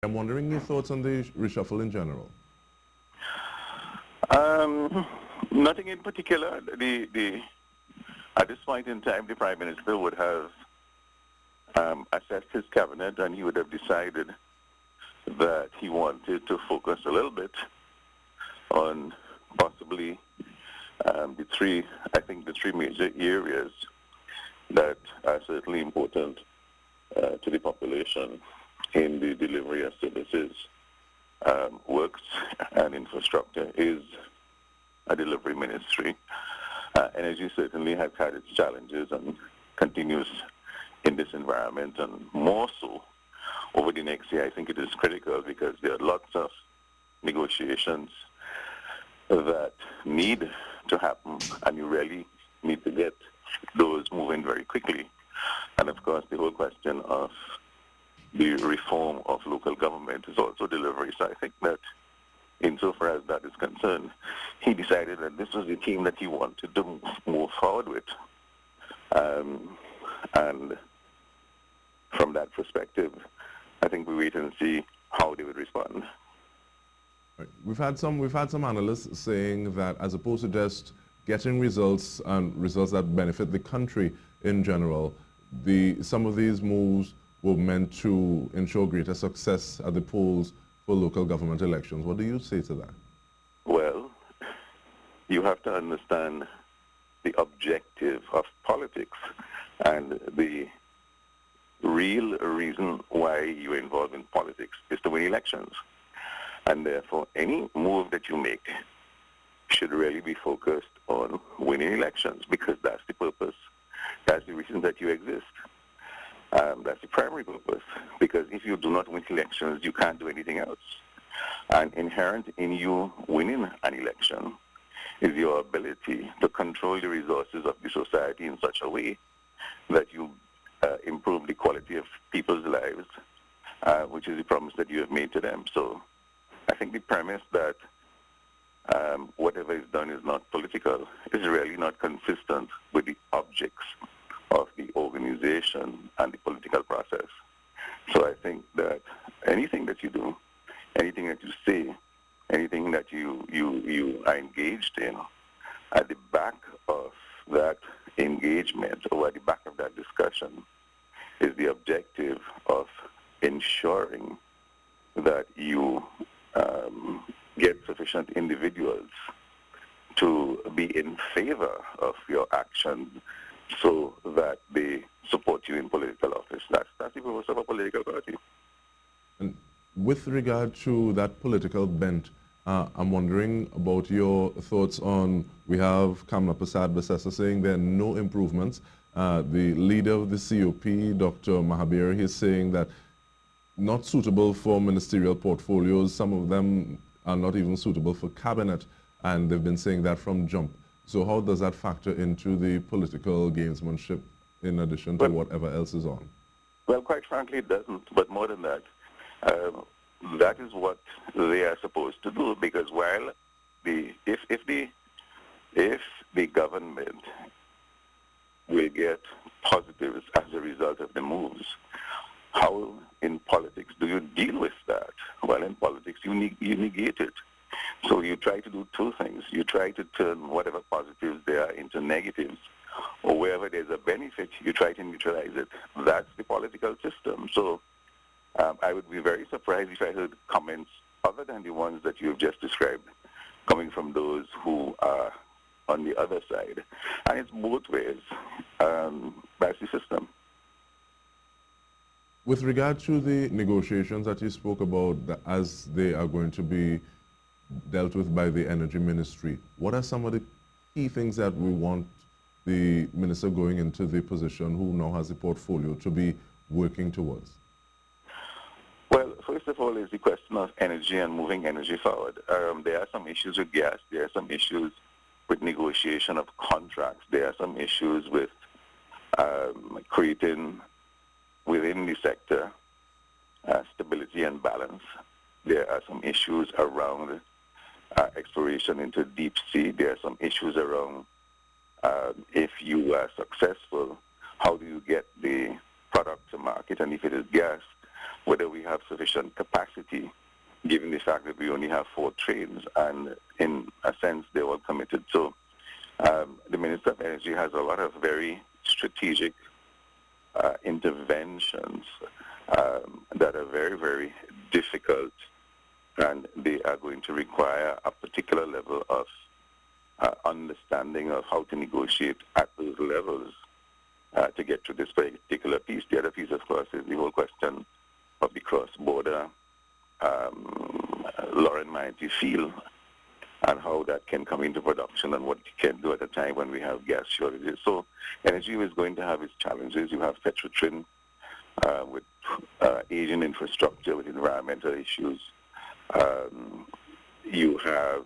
I'm wondering your thoughts on the reshuffle in general. Nothing in particular. At this point in time, the Prime Minister would have assessed his cabinet and he would have decided that he wanted to focus a little bit on possibly the three major areas that are certainly important to the population in the delivery of services, works and infrastructure is a delivery ministry. Energy certainly has had its challenges and continues in this environment, and more so over the next year. I think it is critical because there are lots of negotiations that need to happen, and you really need to get those moving very quickly. And of course, the whole question of the reform of local government is also delivery. So I think that insofar as that is concerned, he decided that this was the team that he wanted to move forward with. And from that perspective, I think we wait and see how they would respond. Right. We've had some analysts saying that as opposed to just getting results and results that benefit the country in general, some of these moves were meant to ensure greater success at the polls for local government elections. What do you say to that? Well, you have to understand the objective of politics, and the real reason why you're involved in politics is to win elections. And therefore, any move that you make should really be focused on winning elections, because that's the purpose. That's the reason that you exist. That's the primary purpose, because if you do not win elections, you can't do anything else. And inherent in you winning an election is your ability to control the resources of the society in such a way that you improve the quality of people's lives, which is the promise that you have made to them. So I think the premise that whatever is done is not political is really not consistent with the objects of the organization and the political process. So I think that anything that you do, anything that you say, anything that you are engaged in, at the back of that engagement or at the back of that discussion is the objective of ensuring that you get sufficient individuals to be in favor of your action so that they support you in political office. That's the purpose of a political party. And with regard to that political bent, I'm wondering about your thoughts on, we have Kamla Prasad-Basesa saying there are no improvements. The leader of the COP, Dr. Mahabir, he's saying that not suitable for ministerial portfolios. Some of them are not even suitable for cabinet, and they've been saying that from jump. So how does that factor into the political gamesmanship in addition to whatever else is on? Well, quite frankly, it doesn't. But more than that, that is what they are supposed to do, because while if the government will get positives as a result of the moves, how in politics do you deal with that? Well, in politics, you negate it. So you try to do two things. You try to turn whatever positives there are into negatives, or wherever there's a benefit, you try to neutralize it. That's the political system. So I would be very surprised if I heard comments other than the ones that you've just described coming from those who are on the other side. And it's both ways. That's the system. With regard to the negotiations that you spoke about, as they are going to be dealt with by the Energy Ministry, what are some of the key things that we want the minister going into the position who now has a portfolio to be working towards? Well, first of all, is the question of energy and moving energy forward. There are some issues with gas. There are some issues with negotiation of contracts. There are some issues with creating within the sector stability and balance. There are some issues around exploration into deep sea. There are some issues around if you are successful, how do you get the product to market? And if it is gas, whether we have sufficient capacity, given the fact that we only have 4 trains, and in a sense, they're all committed. So the Minister of Energy has a lot of very strategic interventions that are very, very difficult, and they are going to require a particular level of understanding of how to negotiate at those levels to get to this particular piece. The other piece, of course, is the whole question of the cross-border Lauren Mighty field and how that can come into production and what it can do at a time when we have gas shortages. So energy is going to have its challenges. You have Petrotrin with aging infrastructure, with environmental issues. You have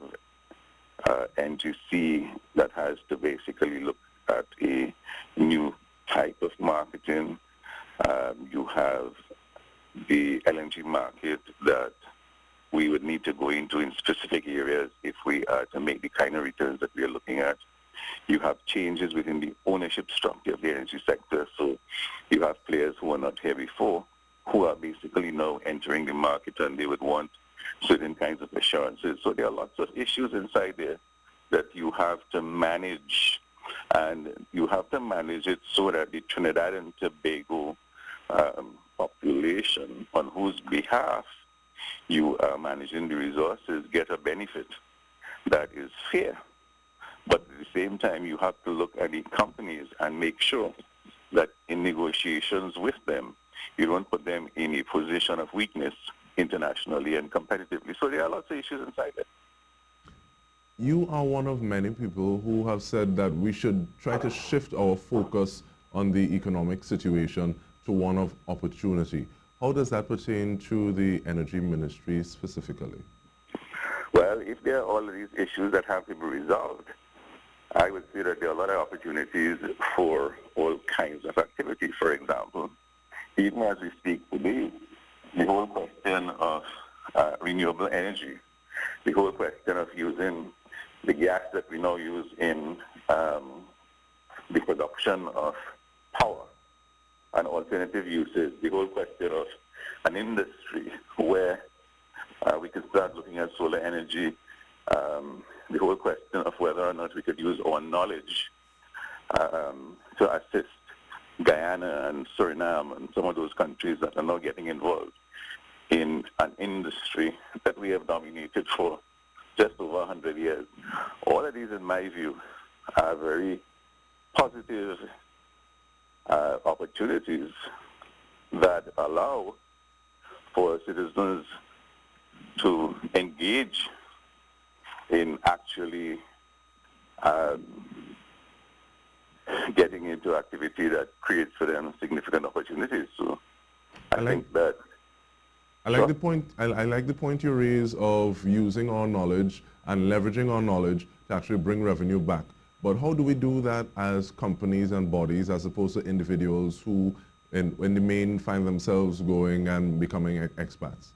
NGC that has to basically look at a new type of marketing. You have the LNG market that we would need to go into in specific areas if we are to make the kind of returns that we are looking at. You have changes within the ownership structure of the energy sector. So you have players who are not here before who are basically now entering the market, and they would want certain kinds of assurances. So there are lots of issues inside there that you have to manage, and you have to manage it so that the Trinidad and Tobago population on whose behalf you are managing the resources get a benefit that is fair. But at the same time, you have to look at the companies and make sure that in negotiations with them, you don't put them in a position of weakness internationally and competitively. So there are lots of issues inside it. You are one of many people who have said that we should try to shift our focus on the economic situation to one of opportunity. How does that pertain to the Energy Ministry specifically? Well, if there are all of these issues that have to be resolved, I would say that there are a lot of opportunities for all kinds of activity. For example, even as we speak today, the whole question of renewable energy, the whole question of using the gas that we now use in the production of power and alternative uses, the whole question of an industry where we could start looking at solar energy, the whole question of whether or not we could use our knowledge to assist Guyana and Suriname and some of those countries that are now getting involved in an industry that we have dominated for just over 100 years. All of these, in my view, are very positive opportunities that allow for citizens to engage in actually getting into activity that creates for them significant opportunities. So I think that I like the point you raise of using our knowledge and leveraging our knowledge to actually bring revenue back. But how do we do that as companies and bodies as opposed to individuals who in the main find themselves going and becoming expats?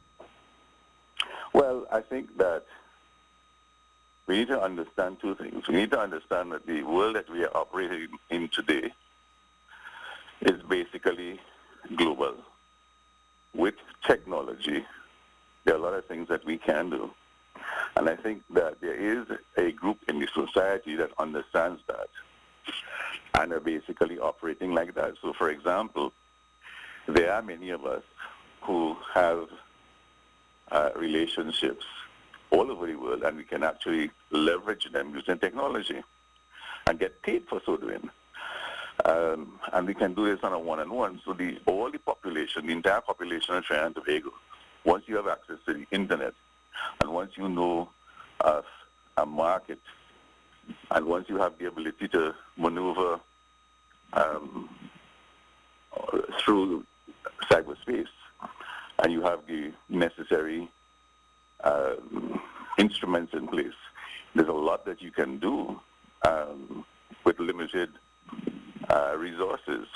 Well, I think that we need to understand two things. We need to understand that the world that we are operating in today is basically global. With technology, there are a lot of things that we can do. And I think that there is a group in the society that understands that and are basically operating like that. So, for example, there are many of us who have relationships all over the world, and we can actually leverage them using technology and get paid for so doing. And we can do this on a one-on-one. So all the population, the entire population of Trinidad and Tobago, once you have access to the internet, and once you know of a market, and once you have the ability to maneuver through cyberspace, and you have the necessary instruments in place, there's a lot that you can do with limited resources.